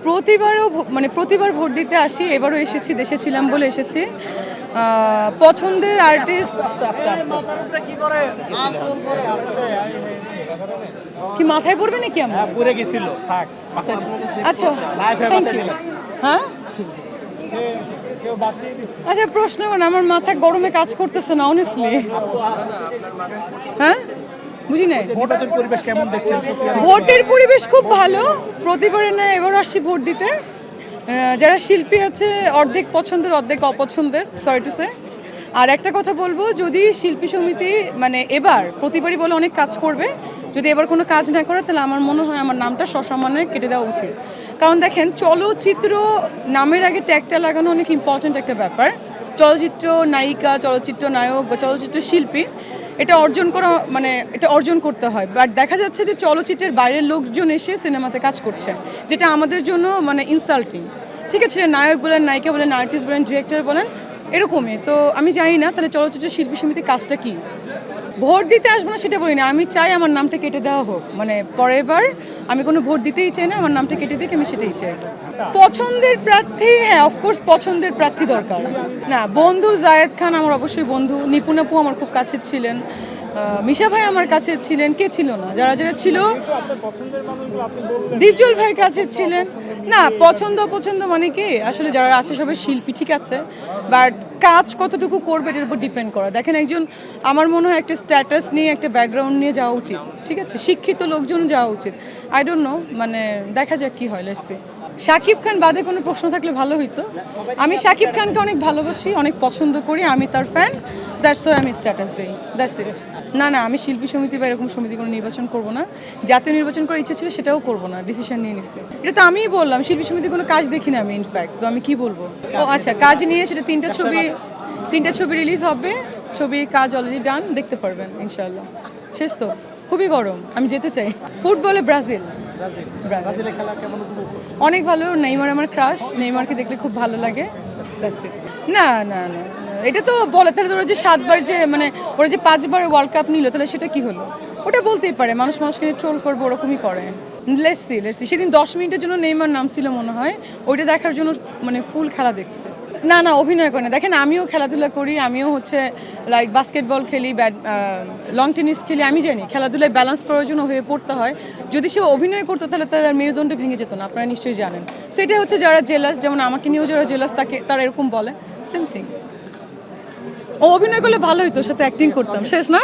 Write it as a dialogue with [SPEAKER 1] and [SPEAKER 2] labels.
[SPEAKER 1] প্রতিবারও মানে প্রতিবার ভোট দিতে আসি, এবারও এসেছি, দেশে ছিলাম বলে এসেছি। পছন্দের আর্টিস্ট কি মাথায় পড়বে নাকি আমার?
[SPEAKER 2] পড়ে গেছিল, থাক
[SPEAKER 1] আচ্ছা, থ্যাংক ইউ। হ্যাঁ আচ্ছা, প্রশ্ন মানে আমার মাথা গরমে কাজ করতেছে না অনেস্টলি। হ্যাঁ বুঝি নাই।
[SPEAKER 2] নির্বাচন পরিবেশ কেমন দেখছেন?
[SPEAKER 1] ভোটের পরিবেশ খুব ভালো, প্রতিবারে না এবার আসছি ভোট দিতে। যারা শিল্পী আছে অর্ধেক পছন্দের অর্ধেক অপছন্দের, সরি টু সে। আর একটা কথা বলবো, যদি শিল্পী সমিতি মানে এবার প্রতিবারই বলে অনেক কাজ করবে, যদি এবার কোনো কাজ না করে তাহলে আমার মনে হয় আমার নামটা সসম্মানে কেটে দেওয়া উচিত। কারণ দেখেন, চলচ্চিত্র নামের আগে ট্যাগটা লাগানো অনেক ইম্পর্ট্যান্ট একটা ব্যাপার। চলচ্চিত্র নায়িকা, চলচ্চিত্র নায়ক বা চলচ্চিত্র শিল্পী, এটা অর্জন করা মানে এটা অর্জন করতে হয়। বাট দেখা যাচ্ছে যে চলচ্চিত্রের বাইরের লোকজন এসে সিনেমাতে কাজ করছে, যেটা আমাদের জন্য মানে ইনসাল্টিং। ঠিক আছে, নায়ক বলেন, নায়িকা বলেন, আর্টিস্ট বলেন, ডিরেক্টর বলেন, এরকমই। তো আমি জানি না তাহলে চলচ্চিত্র শিল্পী সমিতির কাজটা কি। ভোট দিতে আসবো না সেটা বলি না, আমি চাই আমার নামটা কেটে দেওয়া হোক। মানে পরের বার আমি কোনো ভোট দিতেই চাই না, আমার নামটা কেটে দিক, আমি সেটাই চাই। পছন্দের প্রার্থী, হ্যাঁ অফকোর্স পছন্দের প্রার্থী দরকার। না, বন্ধু জায়েদ খান আমার অবশ্যই বন্ধু, নিপুণ আপু আমার খুব কাছের ছিলেন, মিশা ভাই আমার কাছে ছিলেন, কে ছিল না, যারা যারা ছিল, দীপজল ভাই কাছে ছিলেন। না, পছন্দ অপছন্দ মানে কি, আসলে যারা আছে সবাই শিল্পী, ঠিক আছে, বাট কাজ কতটুকু করবে এটার উপর ডিপেন্ড করা। দেখেন, একজন আমার মনে হয় একটা স্ট্যাটাস নিয়ে, একটা ব্যাকগ্রাউন্ড নিয়ে যাওয়া উচিত, ঠিক আছে, শিক্ষিত লোকজন যাওয়া উচিত। আই ডোন্ট নো, মানে দেখা যাক কি হয়, লেটস সি। শাকিব খান বাদে কোনো প্রশ্ন থাকলে ভালো হইতো। আমি শাকিব খানকে অনেক ভালোবাসি, অনেক পছন্দ করি, আমি তার ফ্যান, দ্যাটস ওয়াই আমি স্ট্যাটাস দিই, দ্যাটস ইট। না না, আমি শিল্পী সমিতি বা এরকম সমিতি কোনো নির্বাচন করব না। জাতীয় নির্বাচন করার ইচ্ছা ছিল, সেটাও করব না, ডিসিশন নিয়ে নিচ্ছি। এটা তো আমিই বললাম, শিল্পী সমিতি কোনো কাজ দেখি না আমি, ইনফ্যাক্ট। তো আমি কি বলবো? ও আচ্ছা, কাজ নিয়ে সেটা তিনটা ছবি রিলিজ হবে, ছবির কাজ অলরেডি ডান, দেখতে পারবেন ইনশাআল্লাহ। শেষ তো, খুবই গরম, আমি যেতে চাই। ফুটবলে ব্রাজিল।
[SPEAKER 2] ব্রাজিলের খেলা কেমন উপভোগ করছেন?
[SPEAKER 1] অনেক ভালো, নেইমার আমার ক্রাশ, নেইমারকে দেখলে খুব ভালো লাগে। না না না, এটা তো বলে তাহলে ওরা যে 7বার যে মানে ওরা যে 5বার ওয়ার্ল্ড কাপ নিল, তাহলে সেটা কি হলো? ওটা বলতেই পারে, মানুষ মানুষকে নিয়ে ট্রোল করবো, ওরকমই করে। Let's see. সেদিন 10 মিনিটের জন্য নেইমার নাম ছিল মনে হয়, ওইটা দেখার জন্য মানে ফুল খেলা দেখছে। না না, অভিনয় করে না। দেখেন, আমিও খেলাধুলা করি, আমিও হচ্ছে লাইক বাস্কেটবল খেলি, লং টেনিস খেলি, আমি জানি খেলাধুলায় ব্যালেন্স করার জন্য হয়ে পড়তে হয়। যদি সে অভিনয় করতো তাহলে তার মেরুদণ্ড ভেঙে যেত না, আপনারা নিশ্চয়ই জানেন। সেটাই হচ্ছে যারা জেলাস, যেমন আমাকে নিয়েও যারা জেলাস, তারা এরকম বলে, সেম থিং। ও অভিনয় করলে ভালো হতো, সাথে অ্যাক্টিং করতাম, শেষ না।